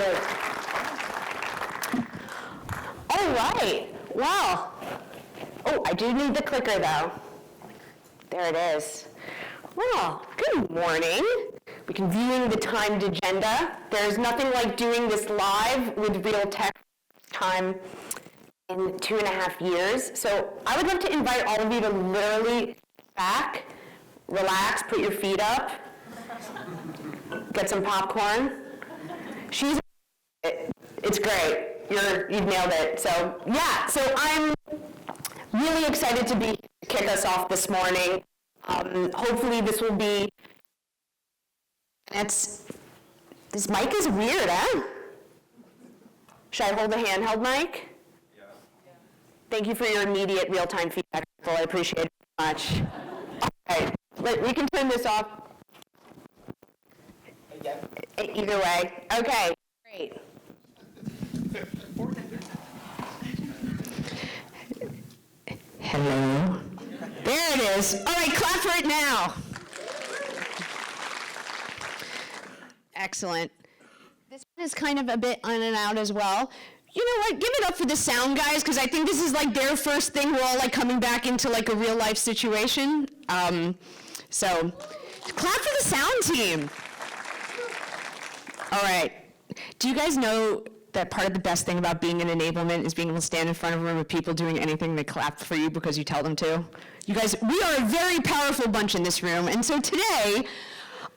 good. All right. Well, oh, I do need the clicker, though. There it is. Well, good morning. We can view the timed agenda. There's nothing like doing this live with real tech time in 2.5 years. So I would love to invite all of you to literally back, relax, put your feet up, get some popcorn. It's great. You've nailed it. So yeah, so I'm really excited to kick us off this morning. Hopefully this will be, this mic is weird, huh? Should I hold the handheld mic? Yeah. Thank you for your immediate real-time feedback. I appreciate it very much. All right, we can turn this off. Either way. Okay, great. Hello. There it is. All right, clap for it now. Excellent. This one is kind of a bit in and out as well. You know what? Give it up for the sound guys, because I think this is like their first thing. We're all like coming back into like a real life situation. So clap for the sound team. All right. Do you guys know that part of the best thing about being in enablement is being able to stand in front of a room of people doing anything, they clap for you because you tell them to? You guys, we are a very powerful bunch in this room. And so today,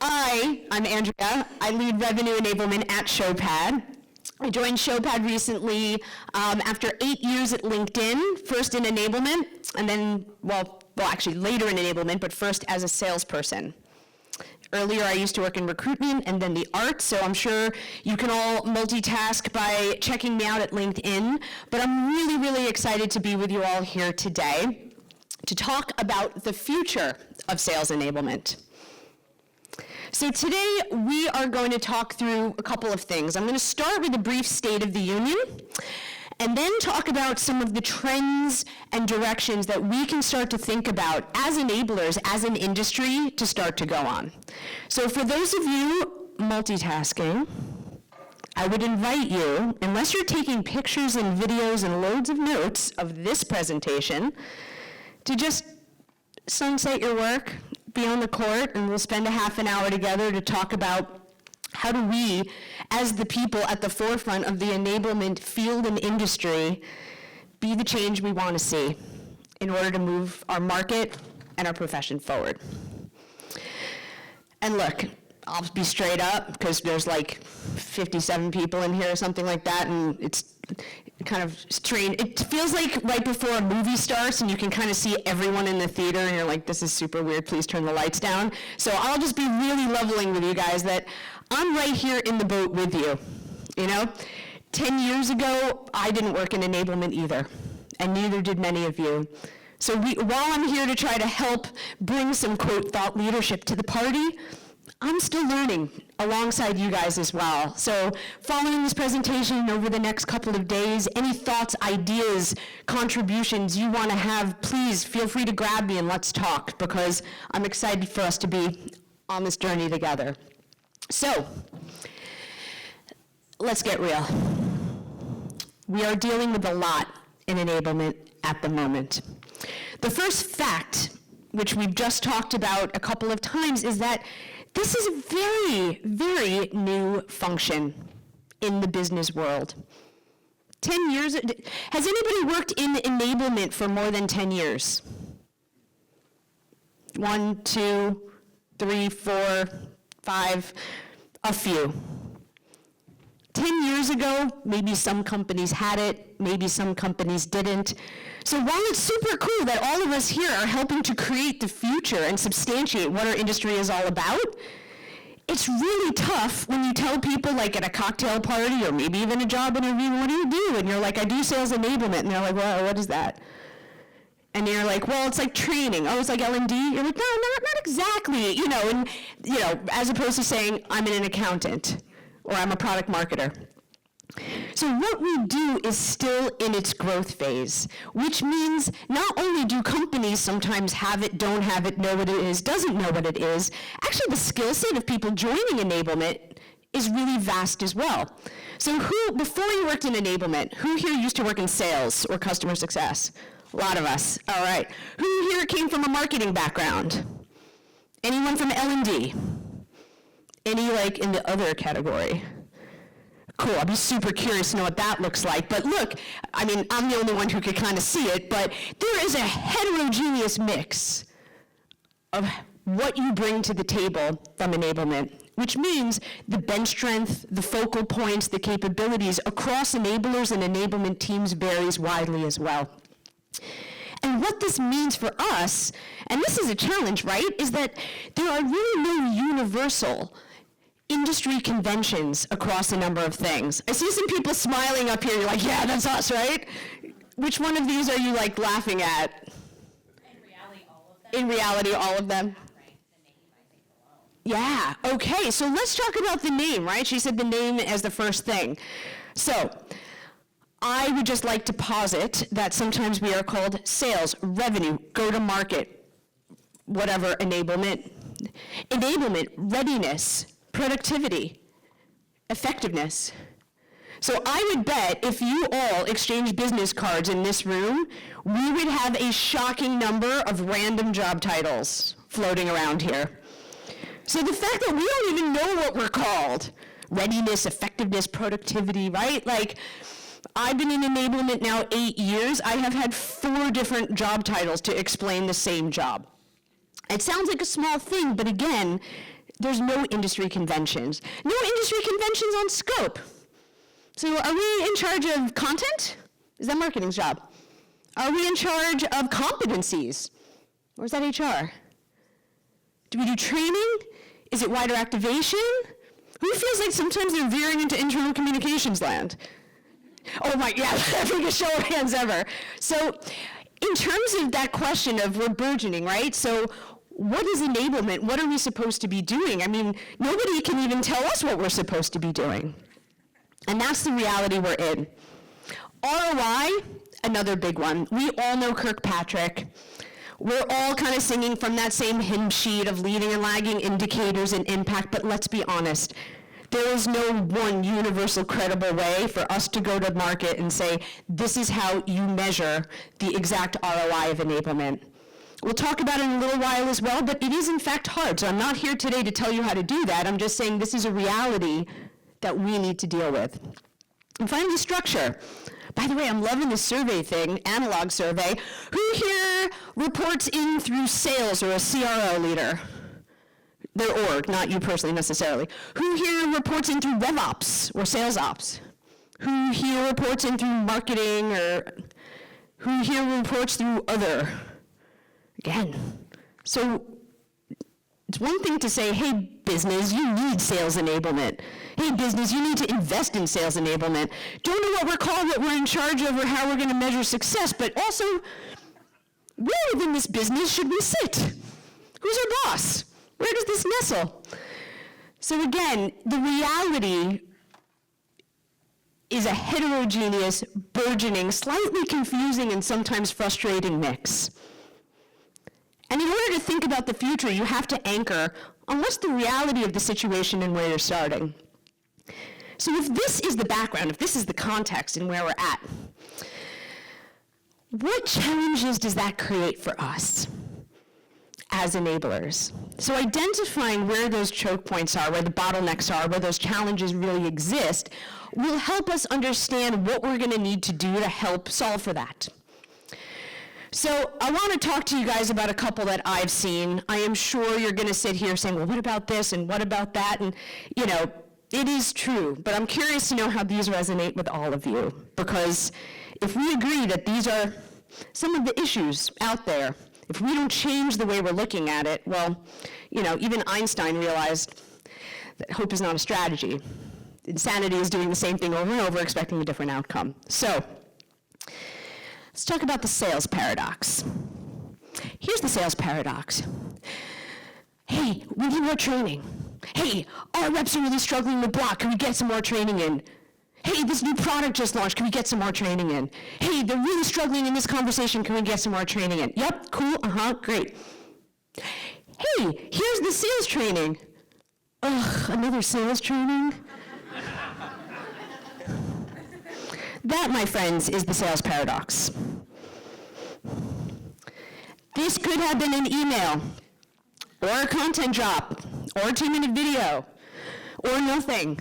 I'm Andrea. I lead revenue enablement at Showpad. I joined Showpad recently after 8 years at LinkedIn, first in enablement, and then, well, actually later in enablement, but first as a salesperson. Earlier, I used to work in recruitment and then the arts, so I'm sure you can all multitask by checking me out at LinkedIn. But I'm really, really excited to be with you all here today to talk about the future of sales enablement. So today, we are going to talk through a couple of things. I'm going to start with a brief State of the Union, and then talk about some of the trends and directions that we can start to think about as enablers, as an industry, to start to go on. So for those of you multitasking, I would invite you, unless you're taking pictures and videos and loads of notes of this presentation, to just sunset your work, be on the court, and we'll spend a half an hour together to talk about how do we, as the people at the forefront of the enablement field and industry, be the change we want to see in order to move our market and our profession forward. And look, I'll be straight up, because there's like 57 people in here or something like that, and it's kind of strange. It feels like right before a movie starts and you can kind of see everyone in the theater and you're like, this is super weird, please turn the lights down. So I'll just be really leveling with you guys that I'm right here in the boat with you, you know? 10 years ago, I didn't work in enablement either, and neither did many of you. So while I'm here to try to help bring some, quote, thought leadership to the party, I'm still learning alongside you guys as well. So following this presentation over the next couple of days, any thoughts, ideas, contributions you want to have, please feel free to grab me and let's talk, because I'm excited for us to be on this journey together. So, let's get real. We are dealing with a lot in enablement at the moment. The first fact, which we've just talked about a couple of times, is that this is a very, very new function in the business world. 10 years, has anybody worked in enablement for more than 10 years? 1, 2, 3, 4, 5, a few. 10 years ago, maybe some companies had it, maybe some companies didn't. So while it's super cool that all of us here are helping to create the future and substantiate what our industry is all about, it's really tough when you tell people, like at a cocktail party or maybe even a job interview, what do you do? And you're like, I do sales enablement. And they're like, well, what is that? And you're like, well, it's like training. Oh, it's like L&D? You're like, no, not exactly. You know, and as opposed to saying, I'm an accountant or I'm a product marketer. So what we do is still in its growth phase, which means not only do companies sometimes have it, don't have it, know what it is, doesn't know what it is, actually the skill set of people joining enablement is really vast as well. So before you worked in enablement, who here used to work in sales or customer success? A lot of us, all right. Who here came from a marketing background? Anyone from L&D? Any like in the other category? Cool, I'll be super curious to know what that looks like. But look, I mean, I'm the only one who could kind of see it, but there is a heterogeneous mix of what you bring to the table from enablement, which means the bench strength, the focal points, the capabilities across enablers and enablement teams varies widely as well. And what this means for us, and this is a challenge, right, is that there are really no universal industry conventions across a number of things. I see some people smiling up here, you're like, yeah, that's us, right? Which one of these are you like laughing at? In reality, all of them. In reality, all of them? Yeah, okay, so let's talk about the name, right? She said the name as the first thing. So, I would just like to posit that sometimes we are called sales, revenue, go-to-market, whatever, enablement. Enablement, readiness, productivity, effectiveness. So I would bet if you all exchange business cards in this room, we would have a shocking number of random job titles floating around here. So the fact that we don't even know what we're called, readiness, effectiveness, productivity, right? Like, I've been in enablement now 8 years. I have had 4 different job titles to explain the same job. It sounds like a small thing, but again, there's no industry conventions. No industry conventions on scope. So are we in charge of content? Is that marketing's job? Are we in charge of competencies? Or is that HR? Do we do training? Is it wider activation? Who feels like sometimes they're veering into internal communications land? Oh my, yeah, biggest show of hands ever. So in terms of that question of we're burgeoning, right? So what is enablement? What are we supposed to be doing? I mean, nobody can even tell us what we're supposed to be doing. And that's the reality we're in. ROI, another big one. We all know Kirkpatrick. We're all kind of singing from that same hymn sheet of leading and lagging indicators and impact, but let's be honest. There is no one universal credible way for us to go to market and say, this is how you measure the exact ROI of enablement. We'll talk about it in a little while as well, but it is in fact hard. So I'm not here today to tell you how to do that. I'm just saying this is a reality that we need to deal with. And finally, structure. By the way, I'm loving this survey thing, analog survey. Who here reports in through sales or a CRO leader? Their org, not you personally necessarily. Who here reports in through RevOps or sales ops? Who here reports in through marketing, or who here reports through other? Again, so it's one thing to say, hey, business, you need sales enablement. Hey, business, you need to invest in sales enablement. Don't know what we're called, what we're in charge of, or how we're going to measure success, but also, where within this business should we sit? Who's our boss? Where does this nestle? So again, the reality is a heterogeneous, burgeoning, slightly confusing, and sometimes frustrating mix. And in order to think about the future, you have to anchor on what's the reality of the situation and where you're starting. So if this is the background, if this is the context and where we're at, what challenges does that create for us as enablers? So identifying where those choke points are, where the bottlenecks are, where those challenges really exist, will help us understand what we're going to need to do to help solve for that. So I want to talk to you guys about a couple that I've seen. I am sure you're going to sit here saying, well, what about this and what about that? And, you know, it is true, but I'm curious to know how these resonate with all of you. Because if we agree that these are some of the issues out there, if we don't change the way we're looking at it, well, you know, even Einstein realized that hope is not a strategy. Insanity is doing the same thing over and over, expecting a different outcome. So let's talk about the sales paradox. Here's the sales paradox. Hey, we need more training. Hey, our reps are really struggling to block. Can we get some more training in? Hey, this new product just launched. Can we get some more training in? Hey, they're really struggling in this conversation. Can we get some more training in? Yep, cool, great. Hey, here's the sales training. Ugh, another sales training? That, my friends, is the sales paradox. This could have been an email, or a content drop, or a 2-minute video, or nothing.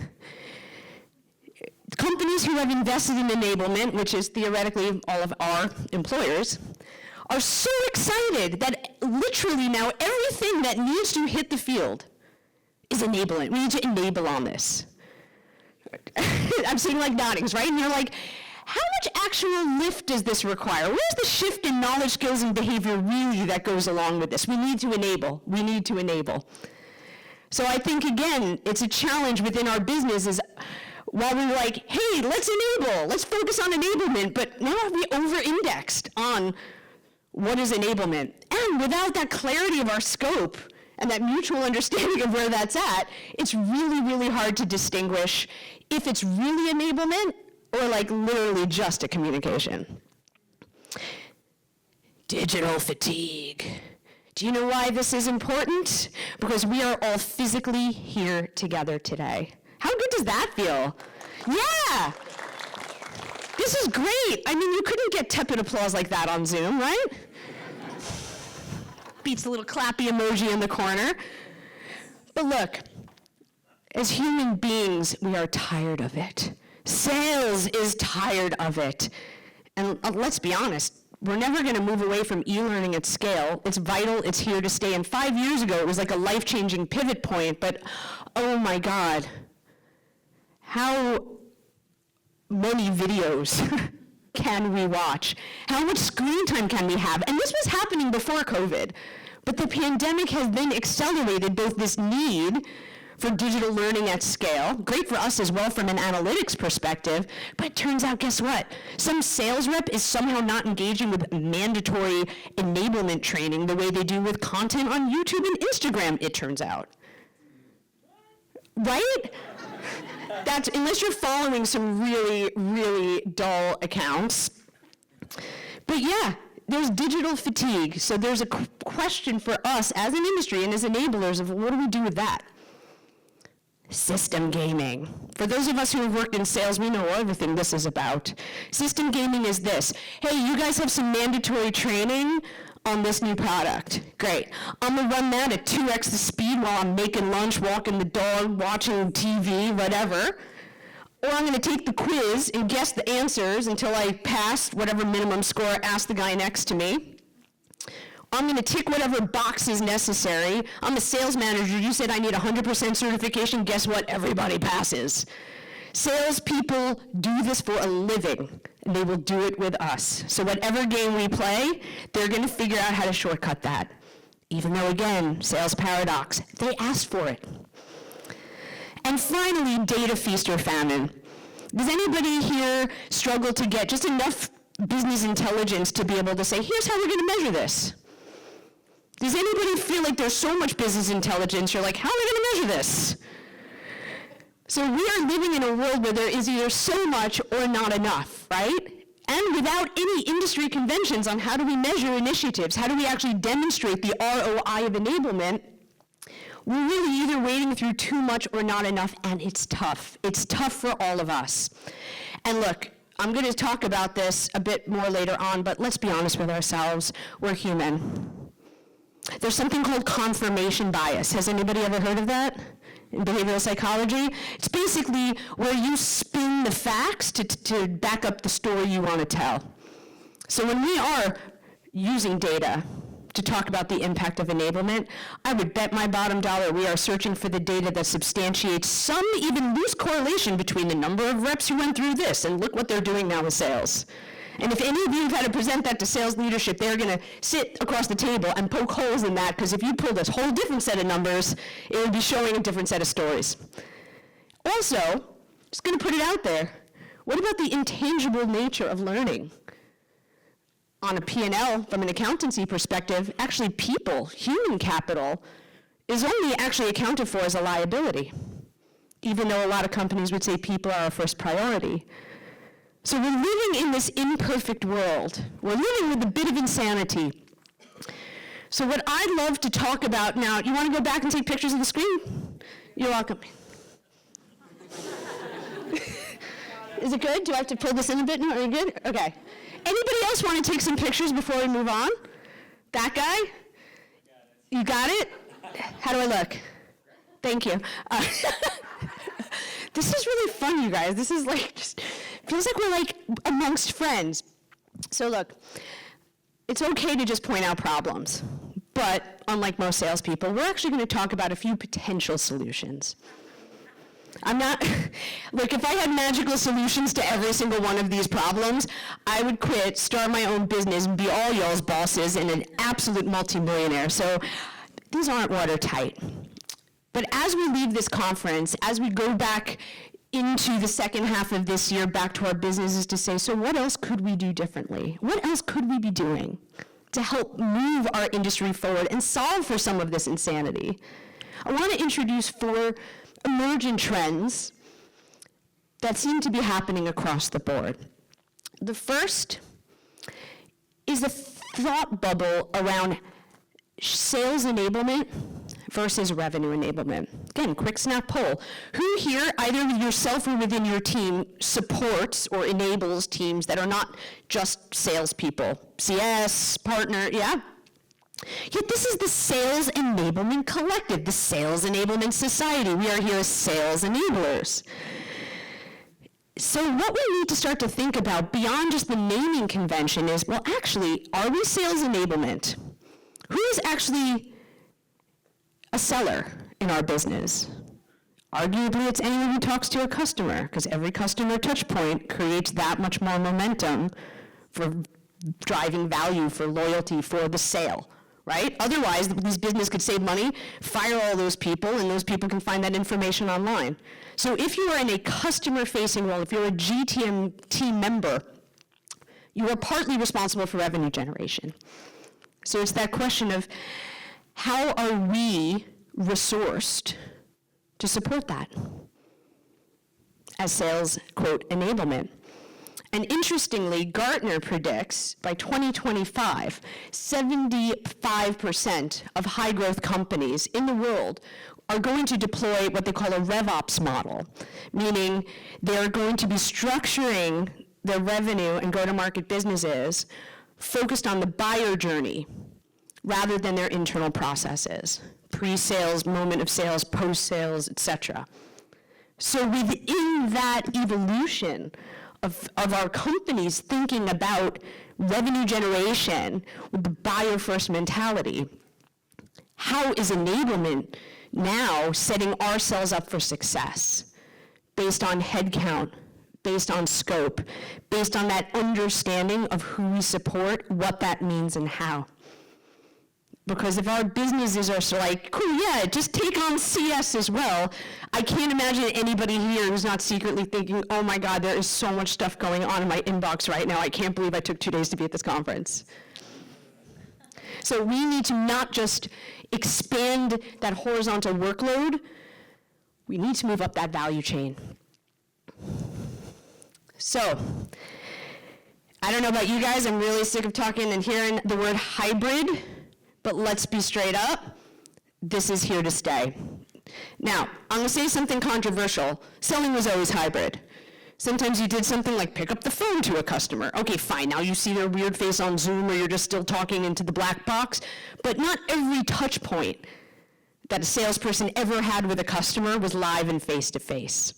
Companies who have invested in enablement, which is theoretically all of our employers, are so excited that literally now everything that needs to hit the field is enablement. We need to enable on this. I'm seeing like noddings, right? And you're like, how much actual lift does this require? Where's the shift in knowledge, skills, and behavior really that goes along with this? We need to enable. We need to enable. So I think, again, it's a challenge within our business is while we're like, hey, let's enable, let's focus on enablement, but now we over-indexed on what is enablement. And without that clarity of our scope and that mutual understanding of where that's at, it's really, really hard to distinguish if it's really enablement or like literally just a communication. Digital fatigue. Do you know why this is important? Because we are all physically here together today. How good does that feel? Yeah! This is great. I mean, you couldn't get tepid applause like that on Zoom, right? Beats the little clappy emoji in the corner. But look, as human beings, we are tired of it. Sales is tired of it. And let's be honest, we're never going to move away from e-learning at scale. It's vital, it's here to stay. And 5 years ago, it was like a life-changing pivot point, but oh my God, how many videos can we watch? How much screen time can we have? And this was happening before COVID, but the pandemic has then accelerated both this need for digital learning at scale, great for us as well from an analytics perspective, but it turns out, guess what? Some sales rep is somehow not engaging with mandatory enablement training the way they do with content on YouTube and Instagram, it turns out. Right? That's, unless you're following some really, really dull accounts. But yeah, there's digital fatigue. So there's a question for us as an industry and as enablers of what do we do with that? System gaming. For those of us who have worked in sales, we know everything this is about. System gaming is this. Hey, you guys have some mandatory training on this new product. Great. I'm gonna run that at 2x the speed while I'm making lunch, walking the dog, watching TV, whatever. Or I'm gonna take the quiz and guess the answers until I pass whatever minimum score asked the guy next to me. I'm going to tick whatever box is necessary. I'm a sales manager. You said I need 100% certification. Guess what? Everybody passes. Salespeople do this for a living, and they will do it with us. So whatever game we play, they're going to figure out how to shortcut that. Even though, again, sales paradox, they asked for it. And finally, data feast or famine. Does anybody here struggle to get just enough business intelligence to be able to say, here's how we're going to measure this? Does anybody feel like there's so much business intelligence, you're like, how are we going to measure this? So we are living in a world where there is either so much or not enough, right? And without any industry conventions on how do we measure initiatives, how do we actually demonstrate the ROI of enablement, we're really either wading through too much or not enough, and it's tough. It's tough for all of us. And look, I'm going to talk about this a bit more later on, but let's be honest with ourselves. We're human. There's something called confirmation bias. Has anybody ever heard of that in behavioral psychology? It's basically where you spin the facts to back up the story you want to tell. So when we are using data to talk about the impact of enablement, I would bet my bottom dollar we are searching for the data that substantiates some even loose correlation between the number of reps who went through this and look what they're doing now with sales. And if any of you have had to present that to sales leadership, they're going to sit across the table and poke holes in that, because if you pulled a whole different set of numbers, it would be showing a different set of stories. Also, just going to put it out there, what about the intangible nature of learning? On a P&L, from an accountancy perspective, actually people, human capital, is only actually accounted for as a liability, even though a lot of companies would say people are our first priority. So we're living in this imperfect world. We're living with a bit of insanity. So what I'd love to talk about now, you want to go back and take pictures of the screen? You're welcome. Is it good? Do I have to pull this in a bit? No, are you good? Okay. Anybody else want to take some pictures before we move on? That guy? You got it? How do I look? Thank you. This is really fun, you guys. This is like, just feels like we're like amongst friends. So look, it's okay to just point out problems, but unlike most salespeople, we're actually going to talk about a few potential solutions. I'm not, like if I had magical solutions to every single one of these problems, I would quit, start my own business, and be all y'all's bosses and an absolute multimillionaire. So these aren't watertight. But as we leave this conference, as we go back into the second half of this year, back to our businesses to say, so what else could we do differently? What else could we be doing to help move our industry forward and solve for some of this insanity? I want to introduce 4 emergent trends that seem to be happening across the board. The first is a thought bubble around sales enablement versus revenue enablement. Again, quick snap poll. Who here, either yourself or within your team, supports or enables teams that are not just salespeople? CS, partner, yeah? Yet this is the Sales Enablement Collective, the Sales Enablement Society. We are here as sales enablers. So what we need to start to think about beyond just the naming convention is, well, actually, are we sales enablement? Who is actually a seller in our business? Arguably, it's anyone who talks to a customer, because every customer touch point creates that much more momentum for driving value, for loyalty, for the sale. Right? Otherwise, this business could save money, fire all those people, and those people can find that information online. So if you are in a customer-facing role, if you're a GTM team member, you are partly responsible for revenue generation. So it's that question of how are we resourced to support that as sales, quote, enablement. And interestingly, Gartner predicts by 2025, 75% of high-growth companies in the world are going to deploy what they call a RevOps model, meaning they're going to be structuring their revenue and go-to-market businesses focused on the buyer journey rather than their internal processes, pre-sales, moment of sales, post-sales, et cetera. So within that evolution of our companies thinking about revenue generation with the buyer-first mentality, how is enablement now setting ourselves up for success based on headcount, based on scope, based on that understanding of who we support, what that means, and how? Because if our businesses are so like, cool, yeah, just take on CS as well, I can't imagine anybody here who's not secretly thinking, oh my God, there is so much stuff going on in my inbox right now. I can't believe I took 2 days to be at this conference. So we need to not just expand that horizontal workload, we need to move up that value chain. So, I don't know about you guys, I'm really sick of talking and hearing the word hybrid. But let's be straight up, this is here to stay. Now, I'm gonna say something controversial. Selling was always hybrid. Sometimes you did something like pick up the phone to a customer. Okay, fine, now you see their weird face on Zoom or you're just still talking into the black box, but not every touch point that a salesperson ever had with a customer was live and face-to-face.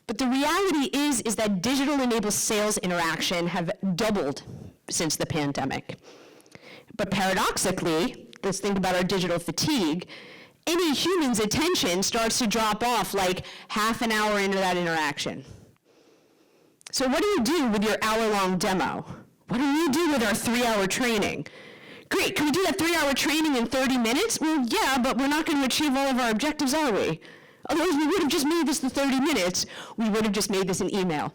But the reality is that digital-enabled sales interaction have doubled since the pandemic. But paradoxically, let's think about our digital fatigue, any human's attention starts to drop off like half an hour into that interaction. So what do you do with your hour-long demo? What do we do with our 3-hour training? Great, can we do that 3-hour training in 30 minutes? Well, yeah, but we're not going to achieve all of our objectives, are we? Otherwise, we would have just made this the 30 minutes. We would have just made this an email.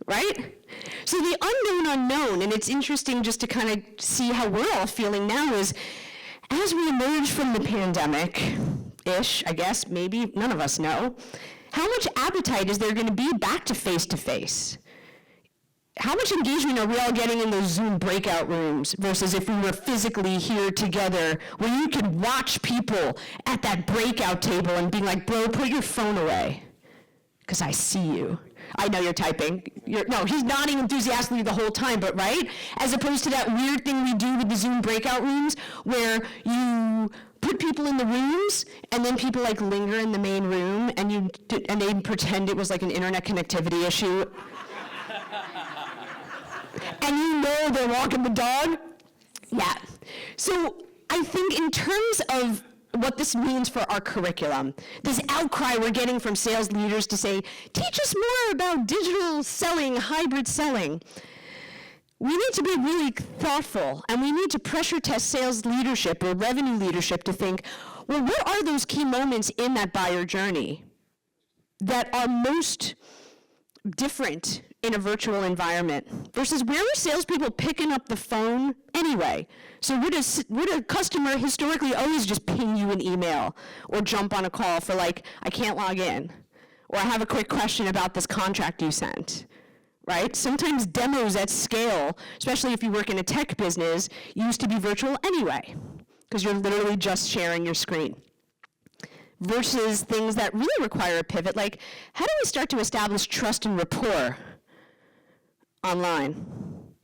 Right? So the unknown, and it's interesting just to kind of see how we're all feeling now is, as we emerge from the pandemic-ish, I guess, maybe, none of us know, how much appetite is there going to be back to face-to-face? How much engagement are we all getting in those Zoom breakout rooms versus if we were physically here together where you could watch people at that breakout table and be like, bro, put your phone away, because I see you. I know you're typing. No, he's nodding enthusiastically the whole time, but right? As opposed to that weird thing we do with the Zoom breakout rooms where you put people in the rooms and then people like linger in the main room and they pretend it was like an internet connectivity issue. And you know they're walking the dog. Yeah. So I think in terms of what this means for our curriculum, this outcry we're getting from sales leaders to say, teach us more about digital selling, hybrid selling. We need to be really thoughtful, and we need to pressure test sales leadership or revenue leadership to think, well, what are those key moments in that buyer journey that are most different in a virtual environment versus where are salespeople picking up the phone anyway? So would a customer historically always just ping you an email or jump on a call for like, I can't log in, or I have a quick question about this contract you sent, right? Sometimes demos at scale, especially if you work in a tech business, used to be virtual anyway, because you're literally just sharing your screen. Versus things that really require a pivot, like how do we start to establish trust and rapport online?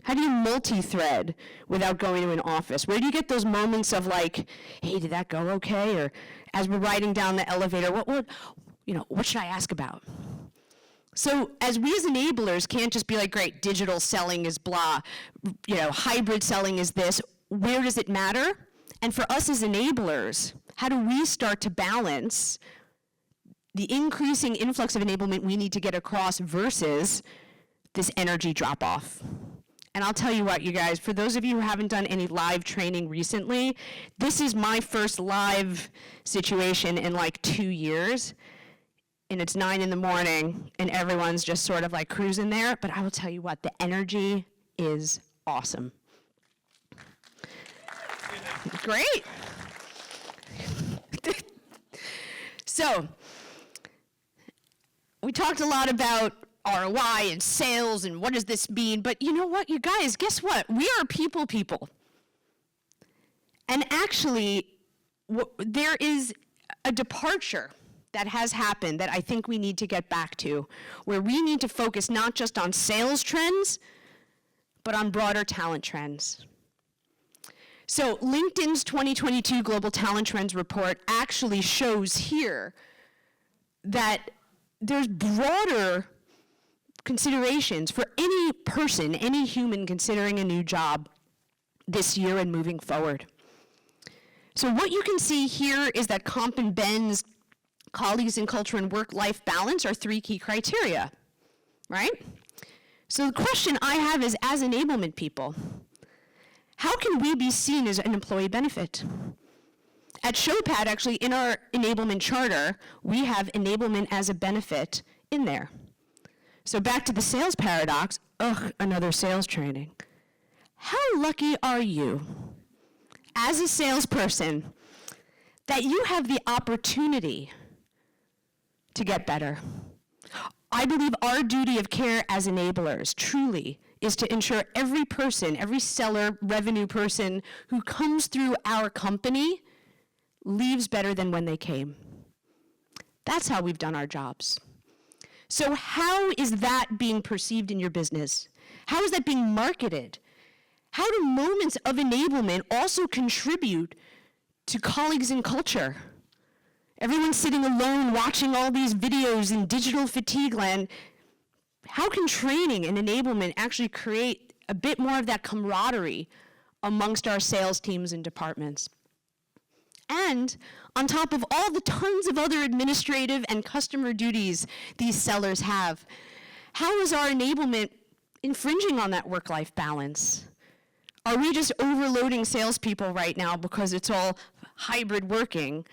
How do you multi-thread without going to an office? Where do you get those moments of like, hey, did that go okay? Or as we're riding down the elevator, what should I ask about? So as we as enablers can't just be like, great, digital selling is blah, hybrid selling is this. Where does it matter? And for us as enablers, how do we start to balance the increasing influx of enablement we need to get across versus this energy drop-off? And I'll tell you what, you guys, for those of you who haven't done any live training recently, this is my first live situation in like 2 years. And it's 9 in the morning, and everyone's just sort of like cruising there. But I will tell you what, the energy is awesome. Great. So, we talked a lot about ROI and sales and what does this mean, but you know what, you guys, guess what? We are people. And actually, there is a departure that has happened that I think we need to get back to, where we need to focus not just on sales trends, but on broader talent trends. So LinkedIn's 2022 Global Talent Trends Report actually shows here that there's broader considerations for any person, any human considering a new job this year and moving forward. So what you can see here is that Comp and Ben's colleagues in culture and work-life balance are 3 key criteria, right? So the question I have is, as enablement people, how can we be seen as an employee benefit? At Showpad, actually, in our enablement charter, we have enablement as a benefit in there. So back to the sales paradox, another sales training. How lucky are you, as a salesperson, that you have the opportunity to get better? I believe our duty of care as enablers, truly, is to ensure every person, every seller, revenue person who comes through our company leaves better than when they came. That's how we've done our jobs. So how is that being perceived in your business? How is that being marketed? How do moments of enablement also contribute to colleagues in culture? Everyone's sitting alone watching all these videos in digital fatigue land. How can training and enablement actually create a bit more of that camaraderie amongst our sales teams and departments? And on top of all the tons of other administrative and customer duties these sellers have, how is our enablement infringing on that work-life balance? Are we just overloading salespeople right now because it's all hybrid working?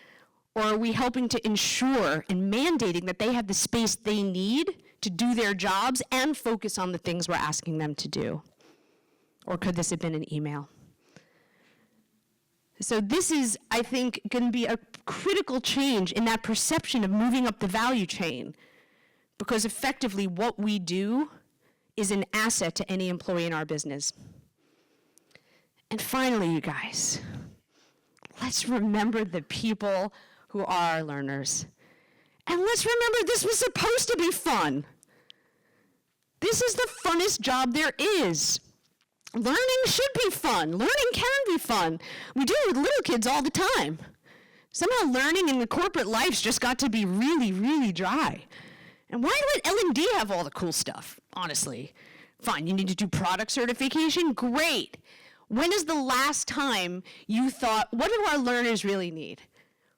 Or are we helping to ensure and mandating that they have the space they need to do their jobs and focus on the things we're asking them to do? Or could this have been an email? So this is, I think, going to be a critical change in that perception of moving up the value chain, because effectively what we do is an asset to any employee in our business. And finally, you guys, let's remember the people who are our learners. And let's remember this was supposed to be fun. This is the funnest job there is. Learning should be fun. Learning can be fun. We do it with little kids all the time. Somehow learning in the corporate life's just got to be really, really dry. And why let L&D have all the cool stuff, honestly? Fine, you need to do product certification? Great. When is the last time you thought, what do our learners really need?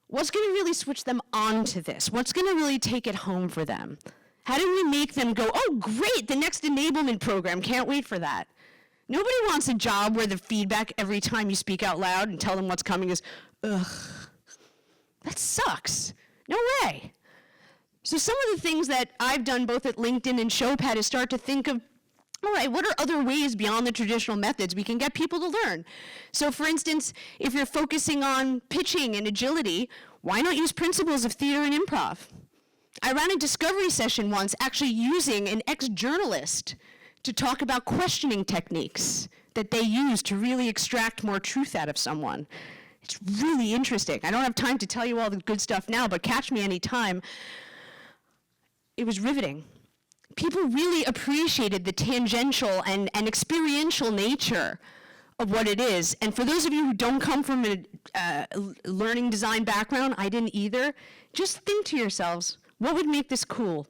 What's going to really switch them on to this? What's going to really take it home for them? How do we make them go, oh, great, the next enablement program, can't wait for that? Nobody wants a job where the feedback every time you speak out loud and tell them what's coming is, ugh, that sucks. No way. So some of the things that I've done both at LinkedIn and Showpad is start to think of, all right, what are other ways beyond the traditional methods we can get people to learn? So for instance, if you're focusing on pitching and agility, why not use principles of theater and improv? I ran a discovery session once actually using an ex-journalist to talk about questioning techniques that they use to really extract more truth out of someone. It's really interesting. I don't have time to tell you all the good stuff now, but catch me anytime. It was riveting. People really appreciated the tangential and experiential nature of what it is. And for those of you who don't come from a learning design background, I didn't either, just think to yourselves, what would make this cool?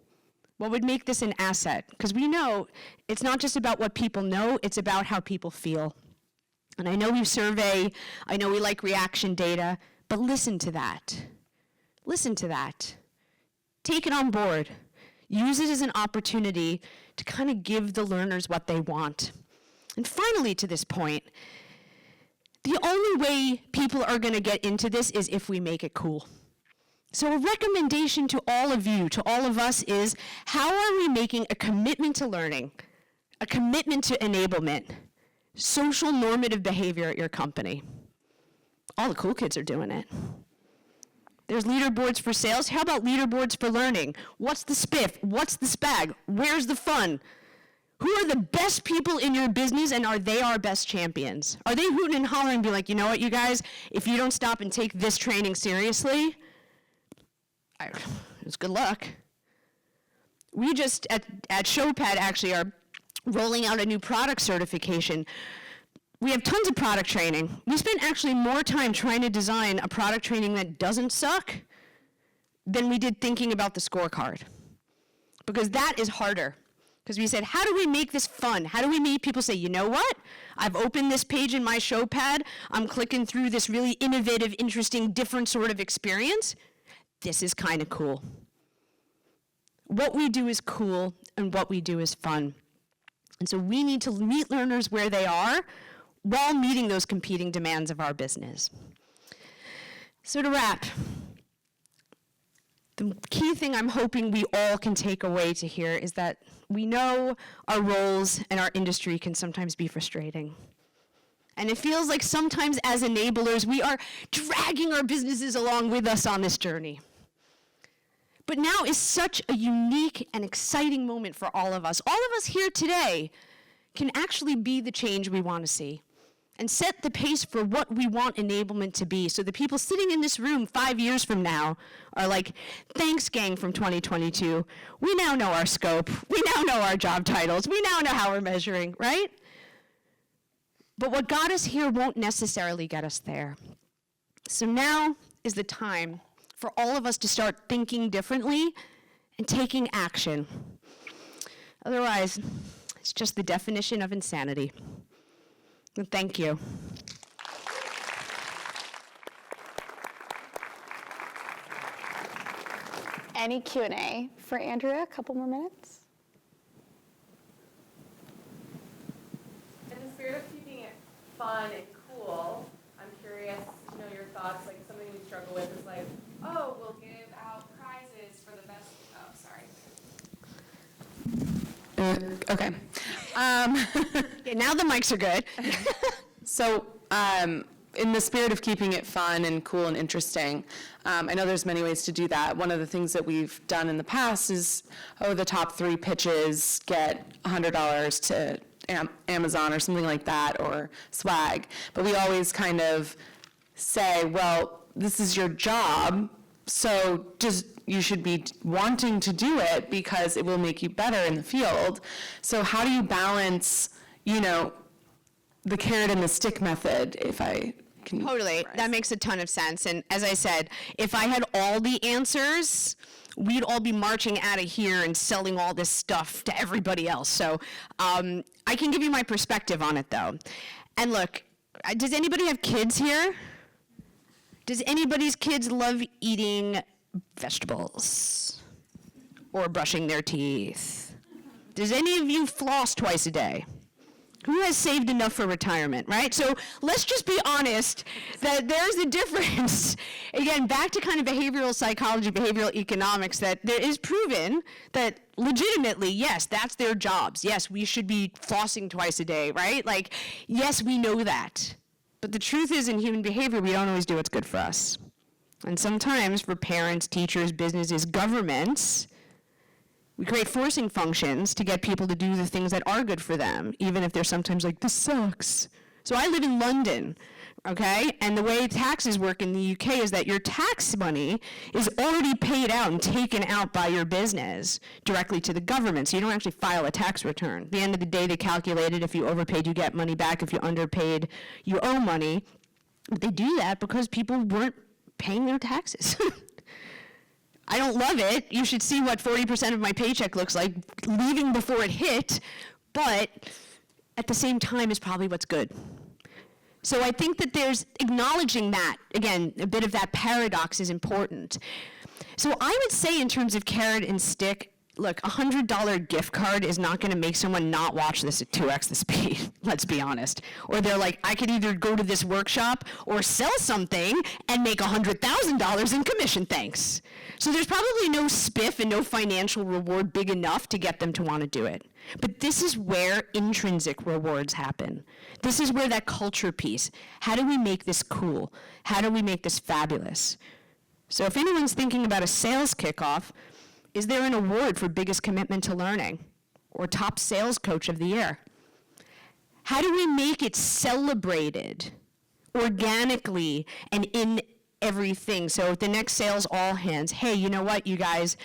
What would make this an asset? Because we know it's not just about what people know, it's about how people feel. And I know we survey, I know we like reaction data, but listen to that. Listen to that. Take it on board. Use it as an opportunity to kind of give the learners what they want. And finally, to this point, the only way people are going to get into this is if we make it cool. So a recommendation to all of you, to all of us, is how are we making a commitment to learning, a commitment to enablement, social normative behavior at your company? All the cool kids are doing it. There's leaderboards for sales. How about leaderboards for learning? What's the spiff? What's the spag? Where's the fun? Who are the best people in your business, and are they our best champions? Are they hooting and hollering and be like, you know what, you guys, if you don't stop and take this training seriously, it's good luck. We just, at Showpad, actually are rolling out a new product certification. We have tons of product training. We spent actually more time trying to design a product training that doesn't suck than we did thinking about the scorecard. Because that is harder. Because we said, how do we make this fun? How do we make people say, you know what? I've opened this page in my Showpad. I'm clicking through this really innovative, interesting, different sort of experience. This is kind of cool. What we do is cool, and what we do is fun. And so we need to meet learners where they are while meeting those competing demands of our business. So to wrap, the key thing I'm hoping we all can take away to here is that we know our roles and our industry can sometimes be frustrating. And it feels like sometimes as enablers, we are dragging our businesses along with us on this journey. But now is such a unique and exciting moment for all of us. All of us here today can actually be the change we want to see and set the pace for what we want enablement to be. So the people sitting in this room 5 years from now are like, thanks, gang from 2022. We now know our scope. We now know our job titles. We now know how we're measuring, right? But what got us here won't necessarily get us there. So now is the time for all of us to start thinking differently and taking action. Otherwise, it's just the definition of insanity. And thank you. Any Q&A for Andrea? A couple more minutes. In the spirit of keeping it fun and cool, I'm curious to know your thoughts. Like something we struggle with is like, oh, we'll give out prizes for the best. Oh, sorry. Okay. Okay, now the mics are good. So, in the spirit of keeping it fun and cool and interesting, I know there's many ways to do that. One of the things that we've done in the past is, the top 3 pitches get $100 to Amazon or something like that, or swag. But we always kind of say, well, this is your job, so just you should be wanting to do it because it will make you better in the field. So how do you balance, the carrot and the stick method, if I can? Totally. That makes a ton of sense. And as I said, if I had all the answers, we'd all be marching out of here and selling all this stuff to everybody else. So I can give you my perspective on it, though. And look, does anybody have kids here? Does anybody's kids love eating vegetables or brushing their teeth? Does any of you floss twice a day? Who has saved enough for retirement, right? So let's just be honest that there's a difference. Again, back to kind of behavioral psychology, behavioral economics, that there is proven that legitimately, yes, that's their jobs. Yes, we should be flossing twice a day, right? Like, yes, we know that. But the truth is, in human behavior, we don't always do what's good for us. And sometimes for parents, teachers, businesses, governments, we create forcing functions to get people to do the things that are good for them, even if they're sometimes like, this sucks. So I live in London, okay? And the way taxes work in the UK is that your tax money is already paid out and taken out by your business directly to the government. So you don't actually file a tax return. At the end of the day, they calculate it. If you overpaid, you get money back. If you underpaid, you owe money. But they do that because people weren't paying their taxes. I don't love it. You should see what 40% of my paycheck looks like leaving before it hit, but at the same time is probably what's good. So I think that there's acknowledging that, again, a bit of that paradox is important. So I would say in terms of carrot and stick, look, a $100 gift card is not going to make someone not watch this at 2x the speed, let's be honest. Or they're like, I could either go to this workshop or sell something and make $100,000 in commission, thanks. So there's probably no spiff and no financial reward big enough to get them to want to do it. But this is where intrinsic rewards happen. This is where that culture piece, how do we make this cool? How do we make this fabulous? So if anyone's thinking about a sales kickoff, is there an award for biggest commitment to learning or top sales coach of the year? How do we make it celebrated organically and in everything? So at the next sales all hands, hey, you know what, you guys,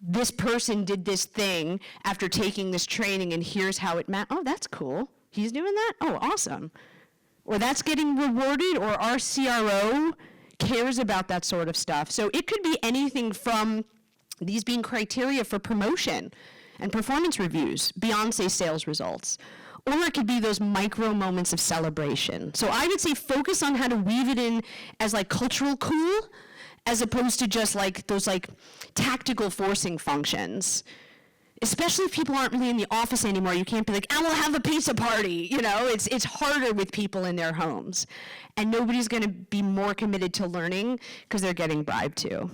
this person did this thing after taking this training and here's how it oh, that's cool. He's doing that? Oh, awesome. Or that's getting rewarded, or our CRO cares about that sort of stuff. So it could be anything from these being criteria for promotion and performance reviews beyond, say, sales results. Or it could be those micro moments of celebration. So I would say focus on how to weave it in as like cultural cool, as opposed to just like those like tactical forcing functions. Especially if people aren't really in the office anymore, you can't be like, I will have a pizza party. It's harder with people in their homes. And nobody's gonna be more committed to learning because they're getting bribed to.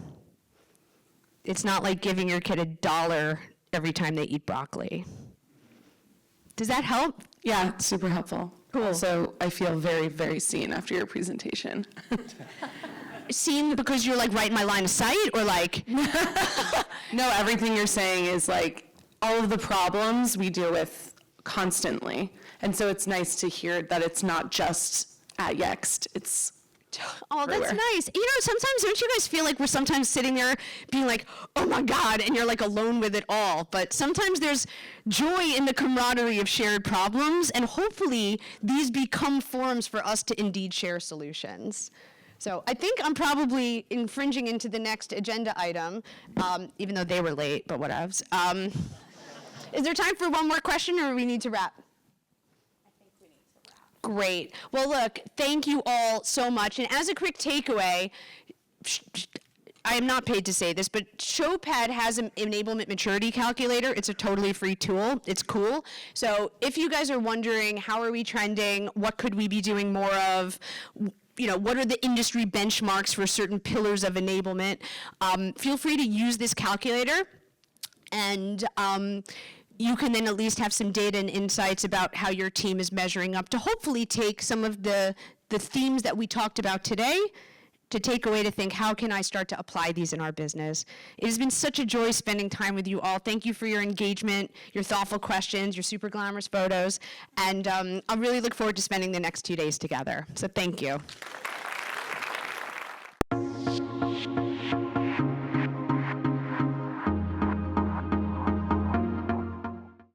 It's not like giving your kid $1 every time they eat broccoli. Does that help? Yeah, super helpful. Cool. So I feel very, very seen after your presentation. Seen because you're like right in my line of sight, or like? No, everything you're saying is like all of the problems we deal with constantly. And so it's nice to hear that it's not just at Yext, it's Oh, that's everywhere. nice. Sometimes don't you guys feel like we're sometimes sitting there being like, oh my God, and you're like alone with it all. But sometimes there's joy in the camaraderie of shared problems, and hopefully these become forums for us to indeed share solutions. So I think I'm probably infringing into the next agenda item, even though they were late, but whatevs. Is there time for one more question, or we need to wrap? Great. Well, look, thank you all so much. And as a quick takeaway, I am not paid to say this, but Showpad has an enablement maturity calculator. It's a totally free tool. It's cool. So if you guys are wondering, how are we trending? What could we be doing more of? What are the industry benchmarks for certain pillars of enablement? Feel free to use this calculator. And you can then at least have some data and insights about how your team is measuring up to hopefully take some of the themes that we talked about today to take away to think, how can I start to apply these in our business? It has been such a joy spending time with you all. Thank you for your engagement, your thoughtful questions, your super glamorous photos, and I really look forward to spending the next 2 days together. So thank you.